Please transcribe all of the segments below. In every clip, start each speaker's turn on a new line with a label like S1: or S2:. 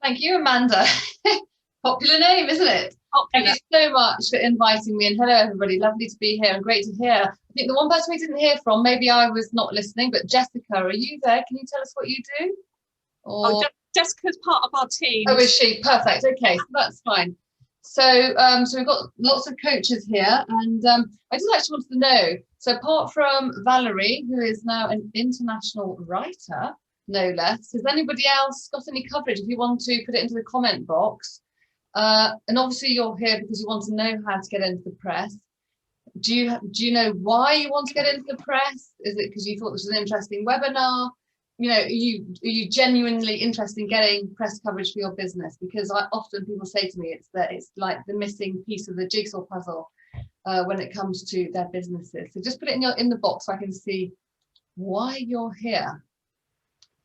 S1: Thank you, Amanda. Popular name, isn't it? Thank you so much for inviting me, and hello everybody, lovely to be here and great to hear. I think the one person we didn't hear from, maybe I was not listening, but Jessica, are you there? Can you tell us what you do?
S2: Or... Oh, Jessica's part of our team.
S1: Oh, is she? Perfect. Okay, so that's fine. So, so we've got lots of coaches here, and I just actually wanted to know, so apart from Valerie, who is now an international writer, no less, has anybody else got any coverage? If you want to put it into the comment box. And obviously you're here because you want to know how to get into the press. Do you know why you want to get into the press? Is it because you thought this was an interesting webinar? You know, are you genuinely interested in getting press coverage for your business? Because often people say to me it's like the missing piece of the jigsaw puzzle when it comes to their businesses. So just put it in the box so I can see why you're here,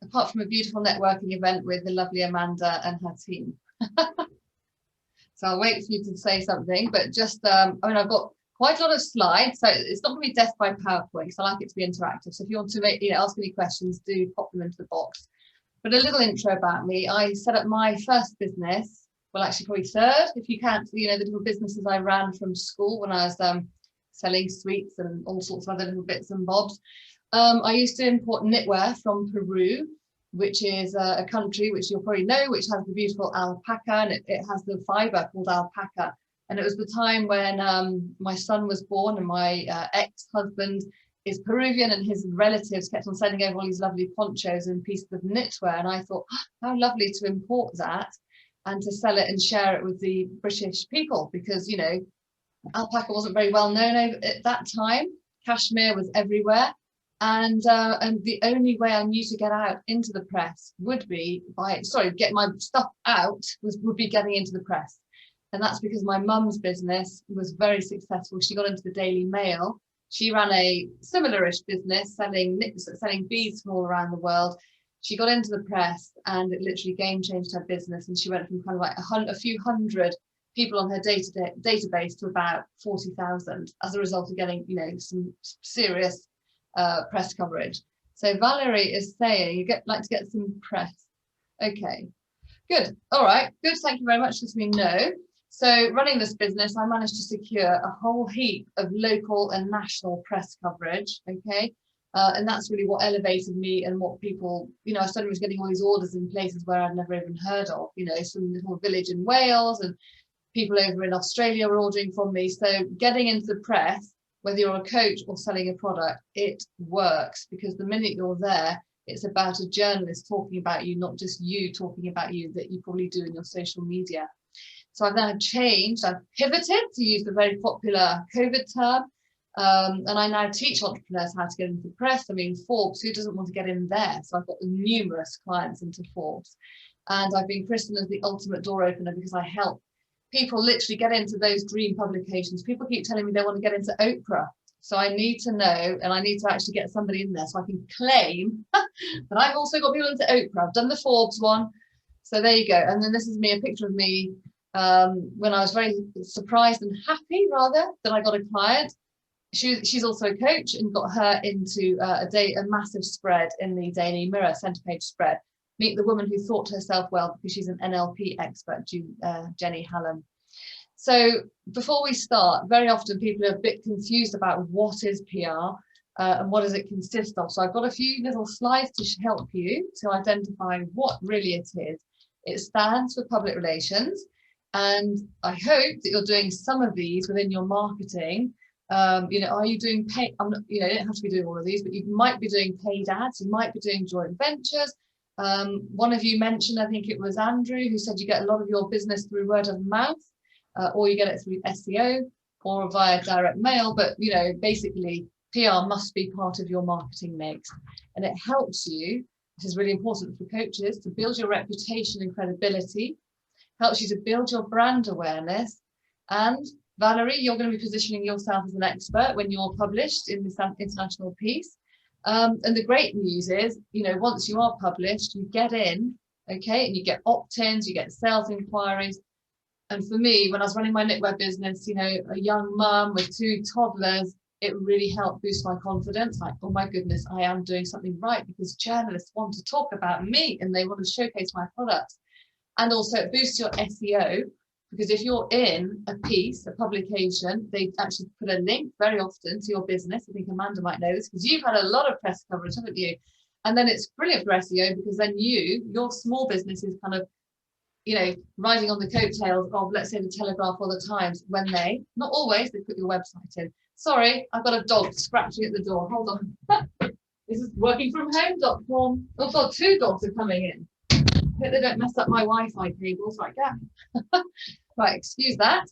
S1: apart from a beautiful networking event with the lovely Amanda and her team. So I'll wait for you to say something, but just, I mean, I've got quite a lot of slides, so it's not going to be death by PowerPoint, so I like it to be interactive. So if you want to ask any questions, do pop them into the box. But a little intro about me. I set up my first business, well, actually probably third, if you count, the little businesses I ran from school when I was selling sweets and all sorts of other little bits and bobs. I used to import knitwear from Peru, which is a country which you'll probably know, which has the beautiful alpaca, and it has the fiber called alpaca. And it was the time when my son was born, and my ex-husband is Peruvian, and his relatives kept on sending over all these lovely ponchos and pieces of knitwear. And I thought, oh, how lovely to import that and to sell it and share it with the British people, because, alpaca wasn't very well known at that time. Cashmere was everywhere. And the only way I knew to get out into the press would be get my stuff out would be getting into the press. And that's because my mum's business was very successful. She got into the Daily Mail. She ran a similar-ish business selling beads from all around the world. She got into the press and it literally game changed her business. And she went from kind of like a few hundred people on her database to about 40,000 as a result of getting, some serious press coverage. So Valerie is saying you like to get some press. Okay, good. All right, good. Thank you very much for letting me know. So running this business, I managed to secure a whole heap of local and national press coverage. Okay, and that's really what elevated me and what people, I suddenly was getting all these orders in places where I'd never even heard of. Some little village in Wales, and people over in Australia were ordering from me. So getting into the press, whether you're a coach or selling a product, it works, because the minute you're there, it's about a journalist talking about you, not just you talking about you, that you probably do in your social media. So I've now changed, I've pivoted, to use the very popular COVID term, and I now teach entrepreneurs how to get into the press. I mean, Forbes, who doesn't want to get in there? So I've got numerous clients into Forbes, and I've been christened as the ultimate door opener because I help people literally get into those dream publications. People keep telling me they want to get into Oprah. So I need to know, and I need to actually get somebody in there so I can claim that I've also got people into Oprah. I've done the Forbes one. So there you go. And then this is me, a picture of me when I was very surprised and happy, rather, that I got a client. She's also a coach, and got her into a massive spread in the Daily Mirror centre page spread. Meet the woman who thought to herself well, because she's an NLP expert, Jenny Hallam. So before we start, very often people are a bit confused about what is PR and what does it consist of. So I've got a few little slides to help you to identify what really it is. It stands for public relations. And I hope that you're doing some of these within your marketing. Are you doing paid? You don't have to be doing all of these, but you might be doing paid ads. You might be doing joint ventures. One of you mentioned, I think it was Andrew, who said you get a lot of your business through word of mouth, or you get it through SEO or via direct mail. But, basically PR must be part of your marketing mix, and it helps you. This is really important for coaches, to build your reputation and credibility, helps you to build your brand awareness. And Valerie, you're going to be positioning yourself as an expert when you're published in this international piece. And the great news is, once you are published, you get in, okay, and you get opt-ins, you get sales inquiries. And for me, when I was running my knitwear business, a young mum with 2 toddlers, it really helped boost my confidence. Like, oh my goodness, I am doing something right, because journalists want to talk about me and they want to showcase my products. And also it boosts your SEO, because if you're in a piece, a publication, they actually put a link very often to your business. I think Amanda might know this because you've had a lot of press coverage, haven't you? And then it's brilliant for SEO because then your small business is kind of, you know, riding on the coattails of, let's say, the Telegraph or the Times, when they, not always, they put your website in. Sorry, I've got a dog scratching at the door. Hold on. This is workingfromhome.com. Oh God, 2 dogs are coming in. I hope they don't mess up my Wi-Fi cables like that. Right, excuse that.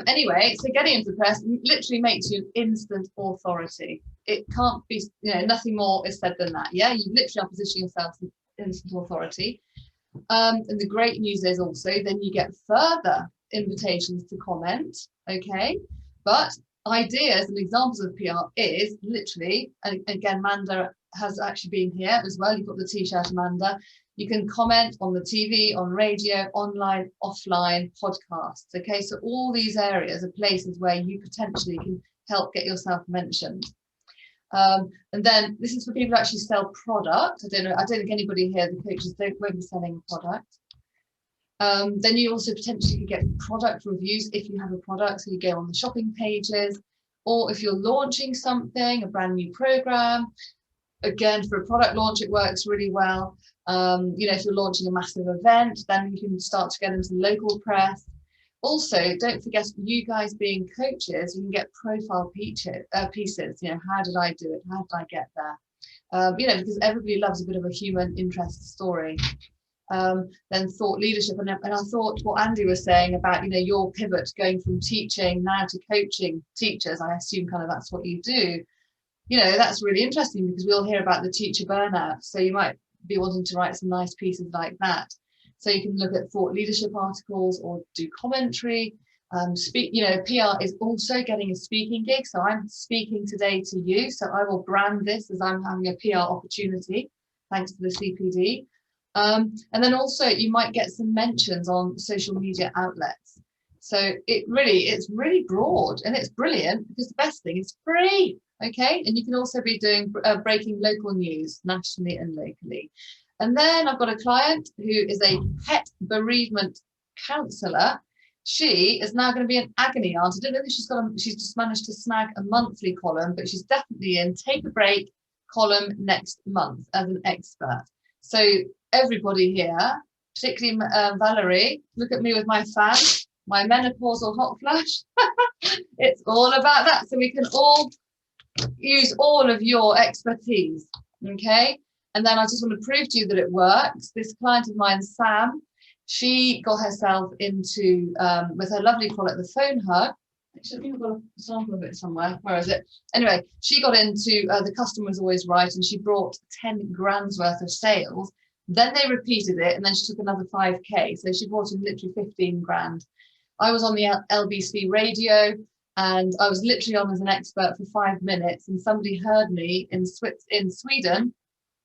S1: Anyway, so getting into the press literally makes you instant authority. It can't be, you know, nothing more is said than that. Yeah, you literally are positioning yourself as instant authority. And the great news is also then you get further invitations to comment. Okay, but ideas and examples of PR is literally, and again, Amanda has actually been here as well. You've got the t-shirt, Amanda. You can comment on the TV, on radio, online, offline, podcasts. Okay, so all these areas are places where you potentially can help get yourself mentioned. And then this is for people who actually sell product. I don't think anybody here, the coaches, won't be selling a product. Then you also potentially could get product reviews if you have a product. So you go on the shopping pages, or if you're launching something, a brand new program. Again, for a product launch, it works really well. You know, if you're launching a massive event, then you can start to get into the local press. Also, don't forget, you guys being coaches, you can get profile pieces. You know, how did I do it? How did I get there? You know, because everybody loves a bit of a human interest story. Then thought leadership, and I thought what Andy was saying about, you know, your pivot going from teaching now to coaching teachers. I assume kind of that's what you do. You know, that's really interesting because we'll hear about the teacher burnout. So you might be wanting to write some nice pieces like that. So you can look at thought leadership articles or do commentary. You know, PR is also getting a speaking gig. So I'm speaking today to you. So I will brand this as I'm having a PR opportunity, thanks to the CPD. And then also you might get some mentions on social media outlets. So it's really broad, and it's brilliant because the best thing is free. Okay, and you can also be doing breaking local news nationally and locally. And then I've got a client who is a pet bereavement counsellor. She is now going to be an agony aunt. I don't know if she's just managed to snag a monthly column, but she's definitely in Take a Break column next month as an expert. So everybody here, particularly Valerie, look at me with my fan, my menopausal hot flash. It's all about that. So we can all use all of your expertise. Okay, and then I just want to prove to you that it works. This client of mine, Sam, she got herself into with her lovely product, the phone hug. Actually, I think I've got a sample of it somewhere. Where is it? Anyway, she got into the customer was always right, and she brought 10 grand's worth of sales. Then they repeated it, and then she took another 5k. So she brought in literally 15 grand. I was on the LBC radio, and I was literally on as an expert for 5 minutes, and somebody heard me in Sweden,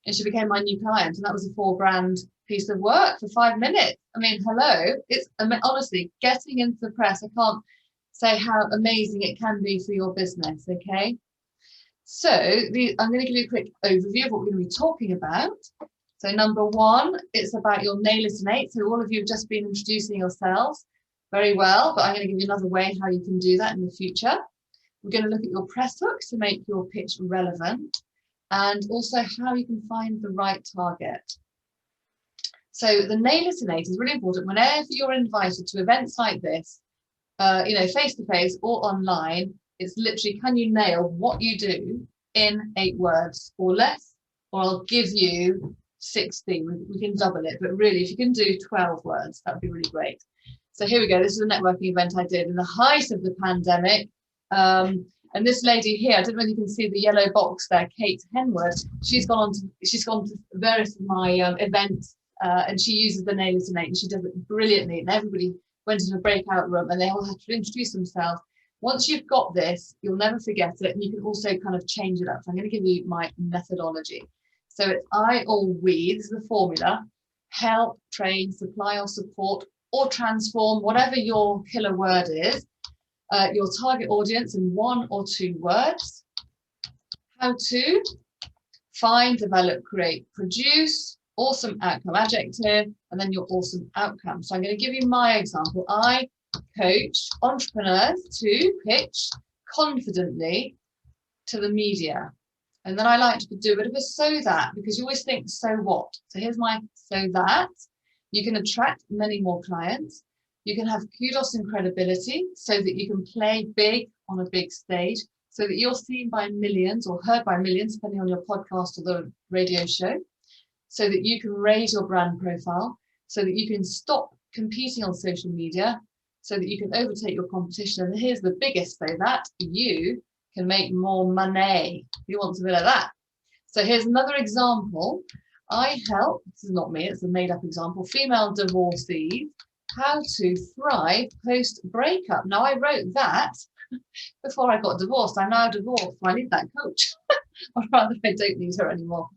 S1: and she became my new client, and that was a 4 grand piece of work for 5 minutes. I mean, hello, it's honestly getting into the press. I can't say how amazing it can be for your business. Okay, so I'm going to give you a quick overview of what we're going to be talking about. So number 1, it's about your nail-it-in-8. So all of you have just been introducing yourselves very well, but I'm going to give you another way how you can do that in the future. We're going to look at your press hooks to make your pitch relevant, and also how you can find the right target. So the nail-it-in-8 is really important. Whenever you're invited to events like this, you know, face-to-face or online, it's literally, can you nail what you do in 8 words or less, or I'll give you 16. We can double it, but really, if you can do 12 words, that would be really great. So here we go. This is a networking event I did in the height of the pandemic. And this lady here, I don't know if you can see the yellow box there, Kate Henwood. She's gone to various of my events, and she uses the nail-it-in-8, and she does it brilliantly. And everybody went into a breakout room, and they all had to introduce themselves. Once you've got this, you'll never forget it, and you can also kind of change it up. So I'm going to give you my methodology. So it's I or we. This is the formula: help, train, supply or support, or transform, whatever your killer word is, your target audience in 1 or 2 words. How to find, develop, create, produce, awesome outcome adjective, and then your awesome outcome. So I'm going to give you my example. I coach entrepreneurs to pitch confidently to the media. And then I like to do a bit of a so that, because you always think, so what? So here's my so that. You can attract many more clients. You can have kudos and credibility so that you can play big on a big stage, so that you're seen by millions or heard by millions, depending on your podcast or the radio show, so that you can raise your brand profile, so that you can stop competing on social media, so that you can overtake your competition. And here's the biggest, so that you can make more money. Who wants a bit of that? So here's another example. I help, this is not me, it's a made up example, female divorcees, how to thrive post breakup. Now I wrote that before I got divorced. I'm now divorced, so I need that coach. Or rather, I don't need her anymore.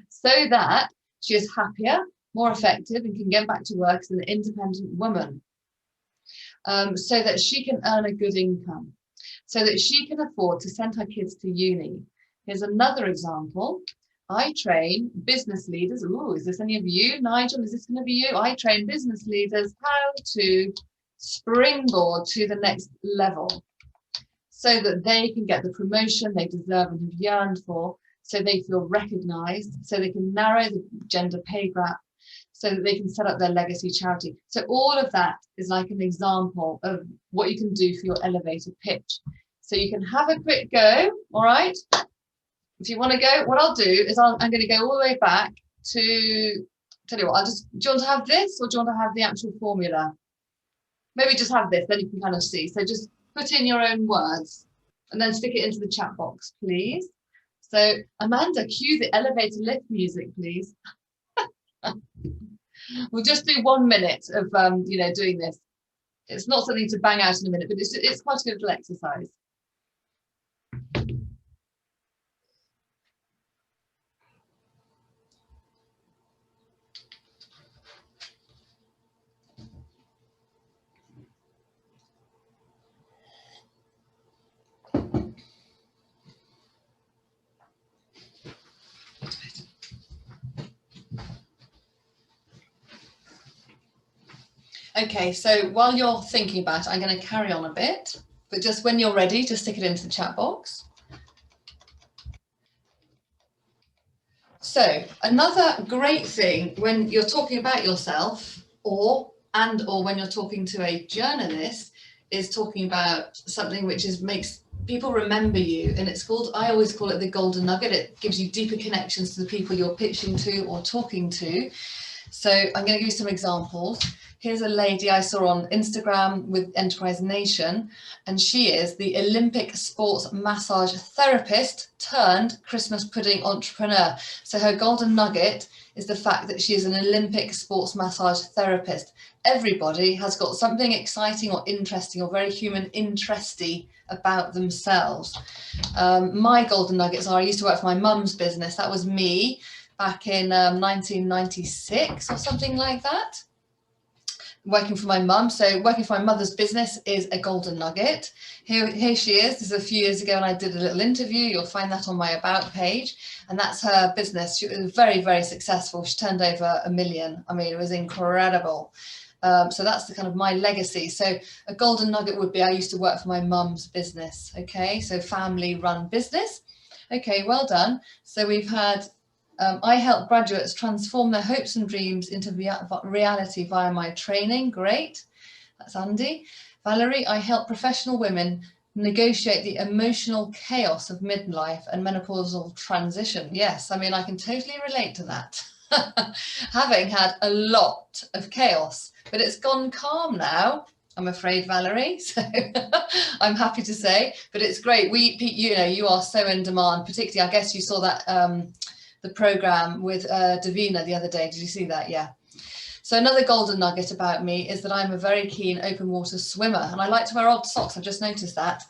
S1: So that she is happier, more effective, and can get back to work as an independent woman. So that she can earn a good income, so that she can afford to send her kids to uni. Here's another example. I train business leaders. Ooh, is this any of you? Nigel, is this going to be you? I train business leaders how to springboard to the next level so that they can get the promotion they deserve and have yearned for, so they feel recognized, so they can narrow the gender pay gap, so that they can set up their legacy charity. So all of that is like an example of what you can do for your elevator pitch. So you can have a quick go, all right? If you want to go, what I'll do is I'm going to go all the way back to, tell you what, do you want to have this, or do you want to have the actual formula? Maybe just have this, then you can kind of see. So just put in your own words and then stick it into the chat box, please. So Amanda, cue the elevator lift music, please. We'll just do 1 minute of doing this. It's not something to bang out in a minute, but it's quite a good little exercise. Okay, so while you're thinking about it, I'm going to carry on a bit, but just when you're ready, just stick it into the chat box. So another great thing when you're talking about yourself or when you're talking to a journalist is talking about something which makes people remember you, and it's called, I always call it the Golden Nugget. It gives you deeper connections to the people you're pitching to or talking to. So I'm going to give you some examples. Here's a lady I saw on Instagram with Enterprise Nation, and she is the Olympic sports massage therapist turned Christmas pudding entrepreneur. So her golden nugget is the fact that she is an Olympic sports massage therapist. Everybody has got something exciting or interesting or very human interesty about themselves. My golden nuggets are, I used to work for my mum's business. That was me back in 1996 or something like that. Working for my mum. So working for my mother's business is a golden nugget. Here she is. This is a few years ago, and I did a little interview. You'll find that on my about page, and that's her business. She was very, very successful. She turned over $1 million. I mean, it was incredible. So that's the kind of my legacy. So a golden nugget would be, I used to work for my mum's business. Okay, so family run business. Okay, well done. So we've had I help graduates transform their hopes and dreams into reality via my training. Great. That's Andy. Valerie, I help professional women negotiate the emotional chaos of midlife and menopausal transition. Yes, I mean, I can totally relate to that. Having had a lot of chaos, but it's gone calm now, I'm afraid, Valerie. So I'm happy to say, but it's great. You are so in demand, particularly, I guess you saw that the program with Davina the other day. Did you see that? Yeah. So another golden nugget about me is that I'm a very keen open water swimmer, and I like to wear odd socks. I've just noticed that.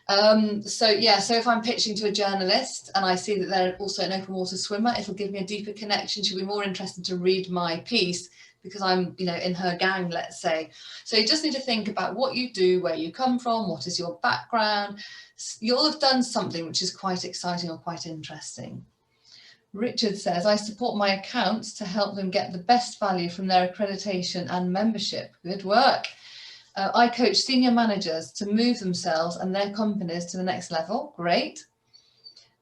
S1: So if I'm pitching to a journalist and I see that they're also an open water swimmer, it'll give me a deeper connection. She'll be more interested to read my piece because I'm, in her gang, let's say. So you just need to think about what you do, where you come from, what is your background. You'll have done something which is quite exciting or quite interesting. Richard says, I support my accounts to help them get the best value from their accreditation and membership. Good work. I coach senior managers to move themselves and their companies to the next level. Great.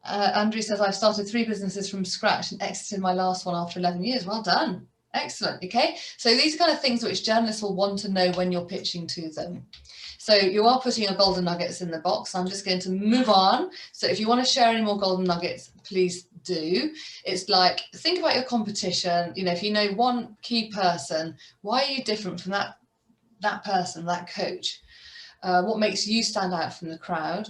S1: Andrew says, I've started 3 businesses from scratch and exited my last one after 11 years. Well done. Excellent. Okay. So these are kind of things which journalists will want to know when you're pitching to them. So you are putting your golden nuggets in the box. I'm just going to move on. So if you want to share any more golden nuggets, please do. It's like, think about your competition. You know, if you know one key person, why are you different from that person, that coach? What makes you stand out from the crowd?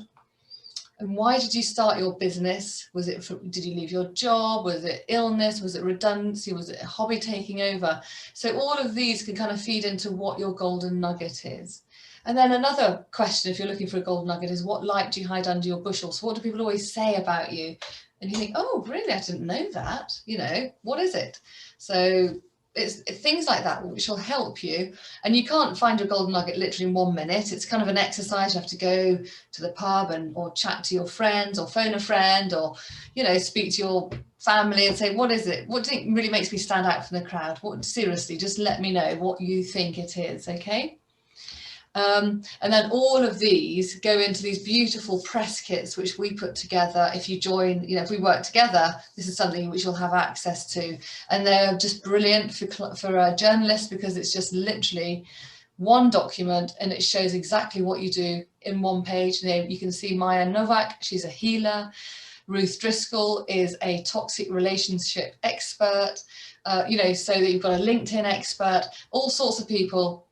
S1: And why did you start your business? Did you leave your job? Was it illness? Was it redundancy? Was it a hobby taking over? So all of these can kind of feed into what your golden nugget is. And then another question, if you're looking for a golden nugget, is what light do you hide under your bushel? So what do people always say about you? And you think, oh, really? I didn't know that. You know, what is it? So it's things like that which will help you. And you can't find your golden nugget literally in 1 minute. It's kind of an exercise. You have to go to the pub or chat to your friends or phone a friend or, you know, speak to your family and say, what is it? What do you think really makes me stand out from the crowd? Seriously, just let me know what you think it is, okay? And then all of these go into these beautiful press kits which we put together. If you join, you know, if we work together, this is something which you'll have access to, and they're just brilliant for journalists because it's just literally one document and it shows exactly what you do in one page. You can see Maya Novak, she's a healer. Ruth Driscoll is a toxic relationship expert, you know, so that you've got a LinkedIn expert, all sorts of people.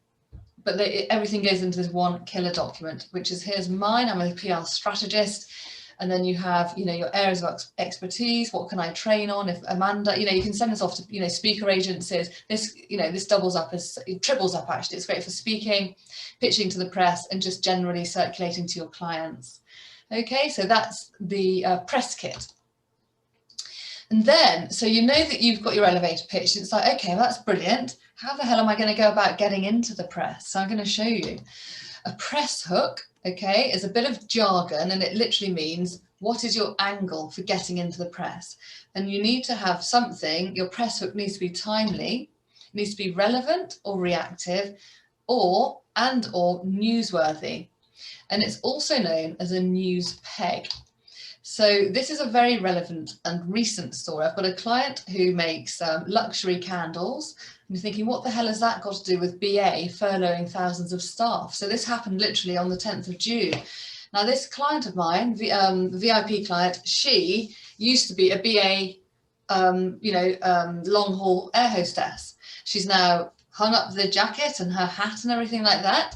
S1: But everything goes into this one killer document, which is, here's mine, I'm a PR strategist. And then you have, you know, your areas of expertise. What can I train on? If Amanda, you know, you can send this off to, you know, speaker agencies. This, you know, this doubles up it triples up actually. It's great for speaking, pitching to the press, and just generally circulating to your clients. Okay, so that's the press kit. And then, so you know that you've got your elevator pitch. It's like, okay, well, that's brilliant. How the hell am I going to go about getting into the press? So I'm going to show you. A press hook, okay, is a bit of jargon, and it literally means what is your angle for getting into the press? And you need to have something, your press hook needs to be timely, it needs to be relevant or reactive, or newsworthy. And it's also known as a news peg. So this is a very relevant and recent story. I've got a client who makes luxury candles. And you're thinking, what the hell has that got to do with BA furloughing thousands of staff? So this happened literally on the 10th of June. Now this client of mine, VIP client, she used to be a BA, long haul air hostess. She's now hung up the jacket and her hat and everything like that.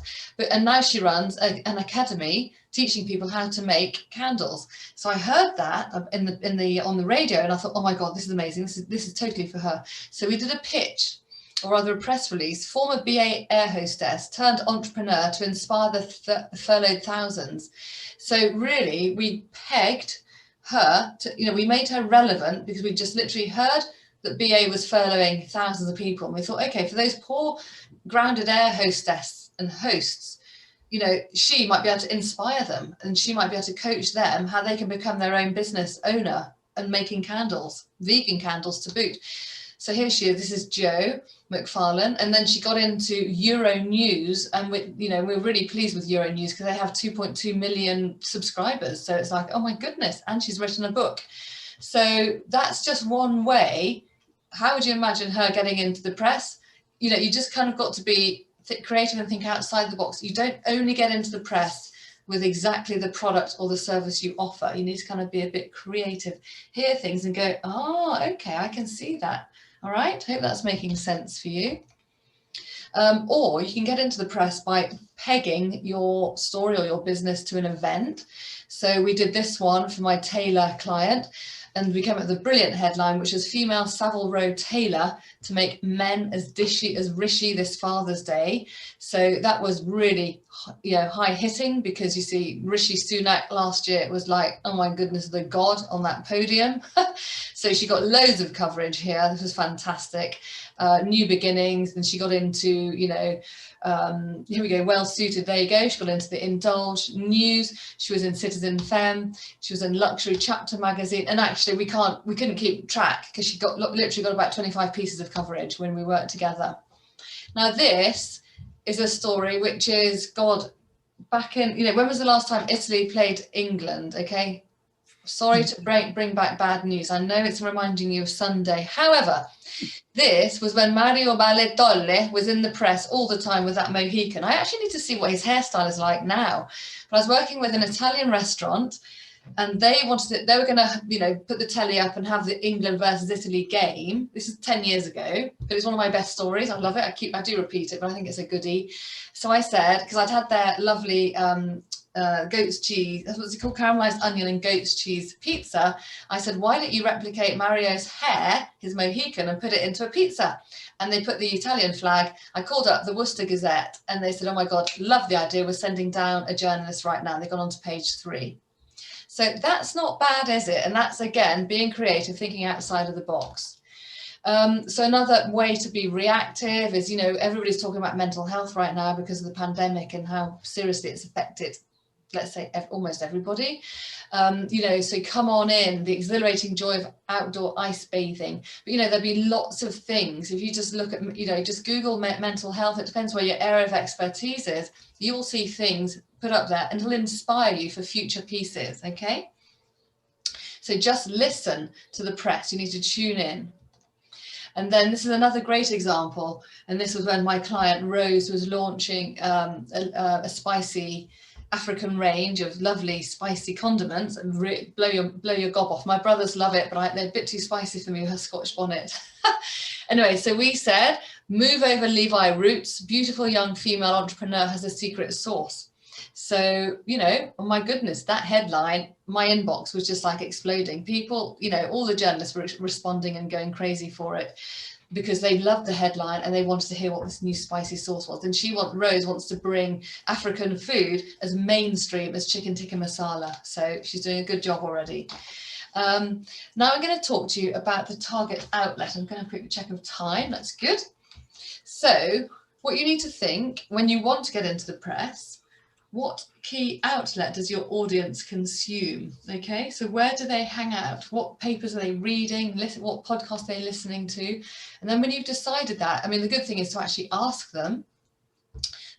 S1: And now she runs an academy teaching people how to make candles. So I heard that on the radio, and I thought, oh my God, this is amazing. This is totally for her. So we did a pitch, or rather a press release. Former BA air hostess turned entrepreneur to inspire the furloughed thousands. So really, we pegged her to, you know, we made her relevant because we just literally heard that BA was furloughing thousands of people. And we thought, okay, for those poor grounded air hostess and hosts, you know, she might be able to inspire them, and she might be able to coach them how they can become their own business owner and making candles, vegan candles to boot. So here she is. This is Jo McFarlane. And then she got into Euronews, and we're really pleased with Euronews because they have 2.2 million subscribers. So it's like, oh my goodness. And she's written a book. So that's just one way. How would you imagine her getting into the press? You know, you just kind of got to be creative and think outside the box. You don't only get into the press with exactly the product or the service you offer. You need to kind of be a bit creative, hear things and go, oh, okay, I can see that. All right, hope that's making sense for you. Or you can get into the press by pegging your story or your business to an event. So we did this one for my tailor client, and we came up with a brilliant headline, which is female Savile Row tailor to make men as dishy as Rishi this Father's Day. So that was really, you know, high hitting, because you see Rishi Sunak last year, it was like, oh my goodness, the god on that podium. So she got loads of coverage here. This was fantastic. New Beginnings, and she got into, you know, here we go, Well Suited, there you go. She got into the Indulge News. She was in Citizen Femme. She was in Luxury Chapter magazine. And actually we couldn't keep track because she literally got about 25 pieces of coverage when we worked together. Now this is a story which is, God, back in, you know, when was the last time Italy played England? Okay, sorry to bring back bad news. I know it's reminding you of Sunday. However, this was when Mario Baletolle was in the press all the time with that Mohican. I actually need to see what his hairstyle is like now. But I was working with an Italian restaurant, and they were going to, you know, put the telly up and have the England versus Italy game. This is 10 years ago, but it's one of my best stories. I love it. I do repeat it, but I think it's a goodie. So I said, because I'd had their lovely goat's cheese, that's what's it called, caramelized onion and goat's cheese pizza. I said, why don't you replicate Mario's hair, his Mohican, and put it into a pizza? And they put the Italian flag. I called up the Worcester Gazette and they said, oh my God, love the idea. We're sending down a journalist right now. They've gone on to page 3. So that's not bad, is it? And that's, again, being creative, thinking outside of the box. So another way to be reactive is, you know, everybody's talking about mental health right now because of the pandemic and how seriously it's affected, let's say, almost everybody. You know, so come on in, the exhilarating joy of outdoor ice bathing. But, you know, there'll be lots of things. If you just look at, you know, just Google mental health, it depends where your area of expertise is. You will see things put up there and it'll inspire you for future pieces, okay? So just listen to the press. You need to tune in. And then this is another great example. And this was when my client Rose was launching a spicy African range of lovely spicy condiments and blow your gob off. My brothers love it, but they're a bit too spicy for me with her Scotch bonnet. Anyway, so we said, move over Levi Roots. Beautiful young female entrepreneur has a secret sauce. So, you know, oh my goodness, that headline, my inbox was just like exploding. People, you know, all the journalists were responding and going crazy for it because they loved the headline and they wanted to hear what this new spicy sauce was. And Rose wants to bring African food as mainstream as chicken tikka masala. So she's doing a good job already. Now I'm going to talk to you about the target outlet. I'm going to have a quick check of time. That's good. So what you need to think when you want to get into the press, what key outlet does your audience consume? Okay, so where do they hang out? What papers are they reading? What podcasts are they listening to? And then when you've decided that, I mean, the good thing is to actually ask them,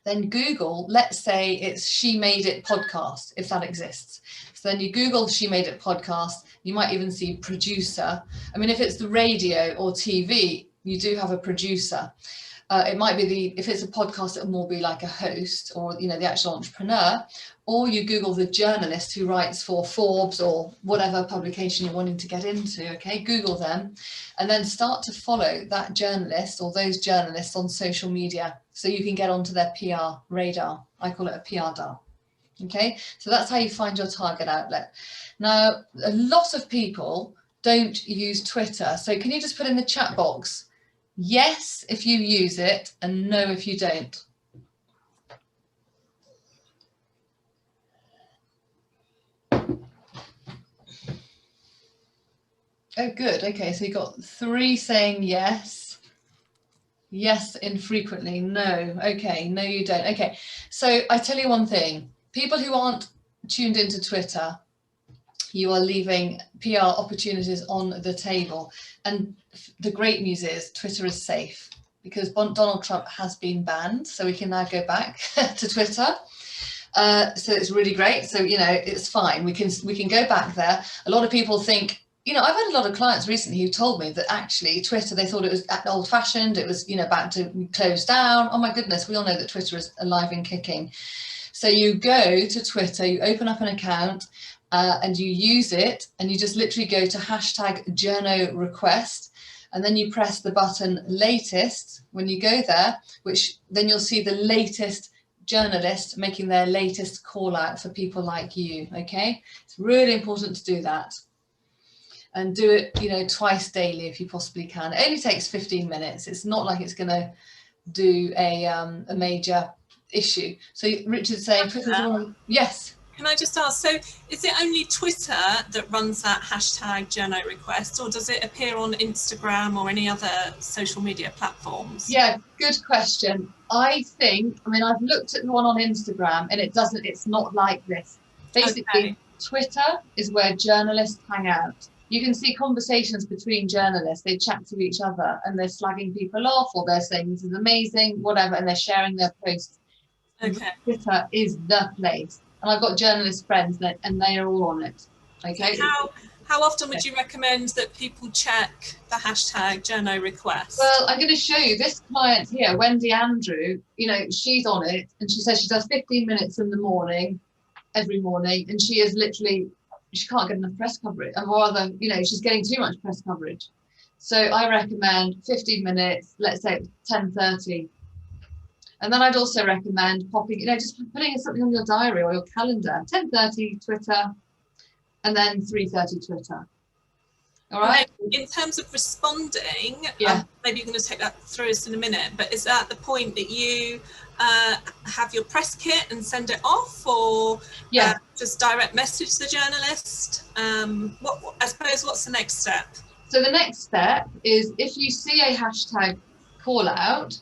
S1: then Google, let's say it's She Made It podcast, if that exists. So then you Google She Made It podcast, you might even see producer. I mean, if it's the radio or TV, you do have a producer. It might be if it's a podcast, it'll more be like a host or, you know, the actual entrepreneur, or you Google the journalist who writes for Forbes or whatever publication you're wanting to get into, okay? Google them and then start to follow that journalist or those journalists on social media so you can get onto their PR radar. I call it a PR dar, okay? So that's how you find your target outlet. Now, a lot of people don't use Twitter. So can you just put in the chat box, yes, if you use it, and no, if you don't. Oh, good. Okay, so you got 3 saying yes. Yes, infrequently. No. Okay, no, you don't. Okay, so I tell you one thing. People who aren't tuned into Twitter, you are leaving PR opportunities on the table. And the great news is Twitter is safe because Donald Trump has been banned. So we can now go back to Twitter. So it's really great. So, you know, it's fine. We can go back there. A lot of people think, you know, I've had a lot of clients recently who told me that actually Twitter, they thought it was old fashioned. It was, you know, about to close down. Oh my goodness. We all know that Twitter is alive and kicking. So you go to Twitter, you open up an account, and you use it, and you just literally go to #journo request, and then you press the button latest when you go there, which then you'll see the latest journalist making their latest call out for people like you, okay? It's really important to do that. And do it, you know, twice daily if you possibly can. It only takes 15 minutes. It's not like it's gonna do a major issue. So Richard's saying, yes.
S2: Can I just ask, so is it only Twitter that runs that hashtag journo request, or does it appear on Instagram or any other social media platforms?
S1: Yeah, good question. I mean, I've looked at the one on Instagram and it's not like this. Basically,
S2: Okay.
S1: Twitter is where journalists hang out. You can see conversations between journalists. They chat to each other and they're slagging people off, or they're saying this is amazing, whatever, and they're sharing their posts.
S2: Okay.
S1: Twitter is the place. And I've got journalist friends and they are all on it. Okay.
S2: How often would you recommend that people check the hashtag journo request?
S1: Well, I'm going to show you this client here, Wendy Andrew. You know, she's on it, and she says she does 15 minutes in the morning, every morning, and she can't get enough press coverage, or rather, you know, she's getting too much press coverage. So I recommend 15 minutes, let's say 10:30. And then I'd also recommend popping, you know, just putting something on your diary or your calendar. 10:30 Twitter, and then 3:30 Twitter. All right.
S2: In terms of responding,
S1: yeah.
S2: Maybe you're going to take that through us in a minute, but is that the point that you have your press kit and send it off, or just direct message the journalist? I suppose, what's the next step?
S1: So the next step is, if you see a hashtag call out,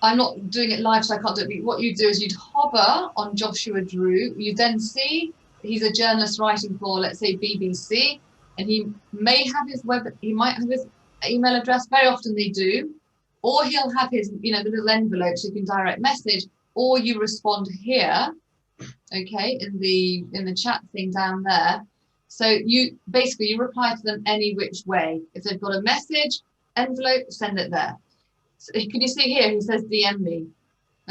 S1: I'm not doing it live, so I can't do it, but what you do is you'd hover on Joshua Drew. You then see he's a journalist writing for, let's say, BBC, and he might have his email address. Very often they do, or he'll have his, you know, the little envelope so you can direct message, or you respond here, okay, in the chat thing down there. So you reply to them any which way. If they've got a message envelope, send it there. So can you see here? He says DM me.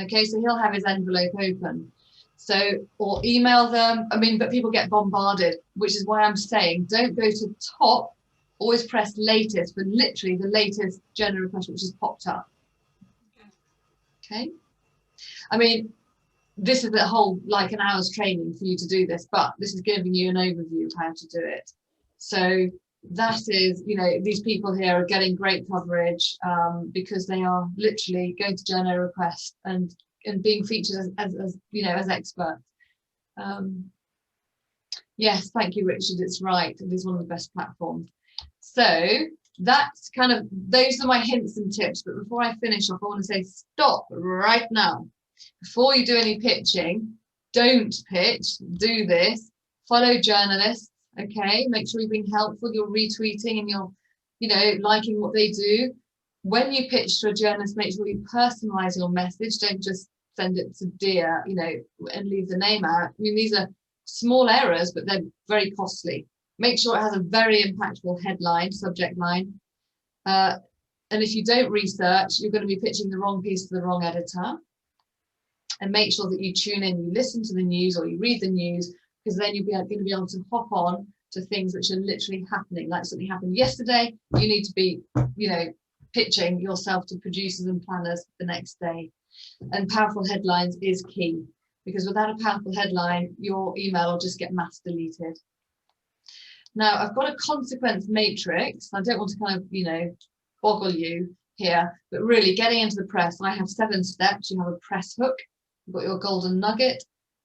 S1: Okay, so he'll have his envelope open. So, or email them. I mean, but people get bombarded, which is why I'm saying don't go to top. Always press latest for literally the latest journal request which has popped up. Okay. I mean, this is a whole like an hour's training for you to do this, but this is giving you an overview of how to do it. So that is, you know, these people here are getting great coverage because they are literally going to journal request and being featured as you know, as experts. Yes, thank you, Richard. It's right. It is one of the best platforms. So that's kind of, those are my hints and tips. But before I finish off, I want to say stop right now. Before you do any pitching, don't pitch, do this. Follow journalists, okay? Make sure you're being helpful, you're retweeting and you're, you know, liking what they do. When you pitch to a journalist, make sure you personalize your message. Don't just send it to dear, you know, and leave the name out. I mean, these are small errors, but they're very costly. Make sure it has a very impactful headline, subject line. And if you don't research, you're going to be pitching the wrong piece to the wrong editor. And make sure that you tune in, you listen to the news or you read the news, because then you'll be going to be able to hop on to things which are literally happening. Like something happened yesterday, you need to be, you know, pitching yourself to producers and planners the next day. And powerful headlines is key, because without a powerful headline, your email will just get mass deleted. Now, I've got a consequence matrix. I don't want to kind of, you know, boggle you here, but really getting into the press, I have 7 steps. You have a press hook, you've got your golden nugget,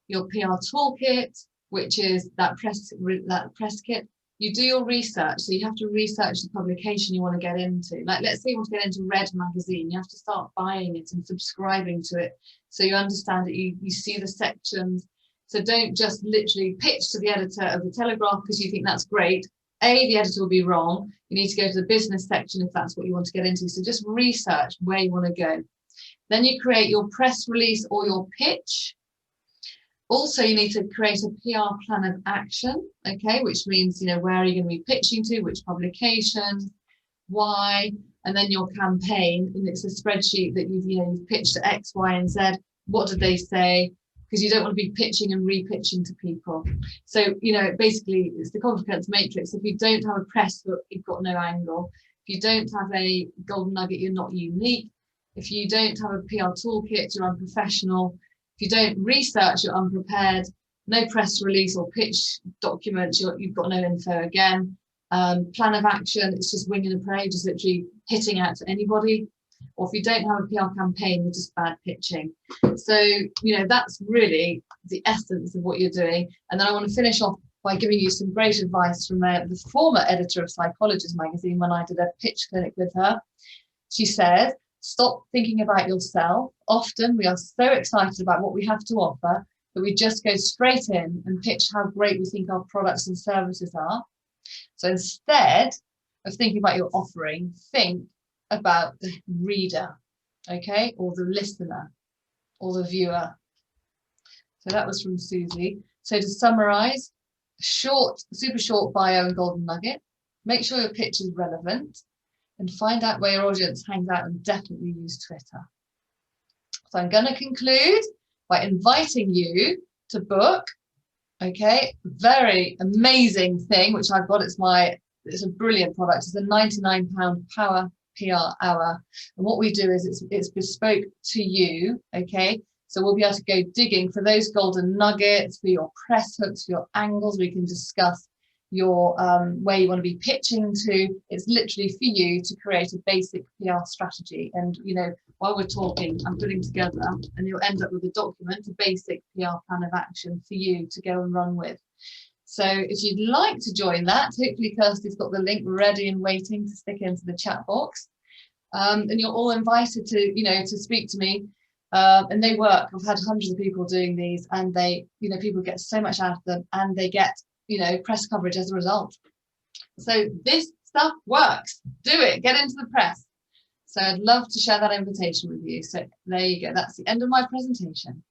S1: your PR toolkit, which is that press kit. You do your research, so you have to research the publication you want to get into. Like, let's say you want to get into Red magazine, you have to start buying it and subscribing to it, so you understand it, you see the sections. So don't just literally pitch to the editor of the Telegraph because you think that's great. The editor will be wrong. You need to go to the business section if that's what you want to get into. So just research where you want to go. Then you create your press release or your pitch. Also, you need to create a PR plan of action, okay, which means, you know, where are you going to be pitching to, which publications, why, and then your campaign. And it's a spreadsheet that you've pitched to X, Y, and Z. What did they say? Because you don't want to be pitching and repitching to people. So, you know, basically it's the consequence matrix. If you don't have a press hook, you've got no angle. If you don't have a golden nugget, you're not unique. If you don't have a PR toolkit, you're unprofessional. If you don't research, you're unprepared. No press release or pitch documents, you've got no info again. Plan of action, it's just winging a prey, just literally hitting out to anybody. or if you don't have a PR campaign, you're just bad pitching. So, you know, that's really the essence of what you're doing. And then I want to finish off by giving you some great advice from the former editor of Psychologist magazine when I did a pitch clinic with her. She said, stop thinking about yourself. Often we are so excited about what we have to offer that we just go straight in and pitch how great we think our products and services are. So instead of thinking about your offering, think about the reader, okay, or the listener, or the viewer. So that was from Susie. So to summarize, short, super short bio and golden nugget. Make sure your pitch is relevant and find out where your audience hangs out, and definitely use Twitter. So I'm going to conclude by inviting you to book, okay, very amazing thing, which I've got. It's a brilliant product. It's a £99 Power PR hour. And what we do is it's bespoke to you, okay? So we'll be able to go digging for those golden nuggets, for your press hooks, for your angles. We can discuss your where you want to be pitching to. It's literally for you to create a basic PR strategy. And, you know, while we're talking, I'm putting together, and you'll end up with a document, a basic PR plan of action for you to go and run with. So if you'd like to join that, hopefully Kirsty's got the link ready and waiting to stick into the chat box. And you're all invited to, you know, to speak to me. And they work. I've had hundreds of people doing these, and they, you know, people get so much out of them, and they get, you know, press coverage as a result. So this stuff works. Do it. Get into the press. So I'd love to share that invitation with you. So there you go. That's the end of my presentation.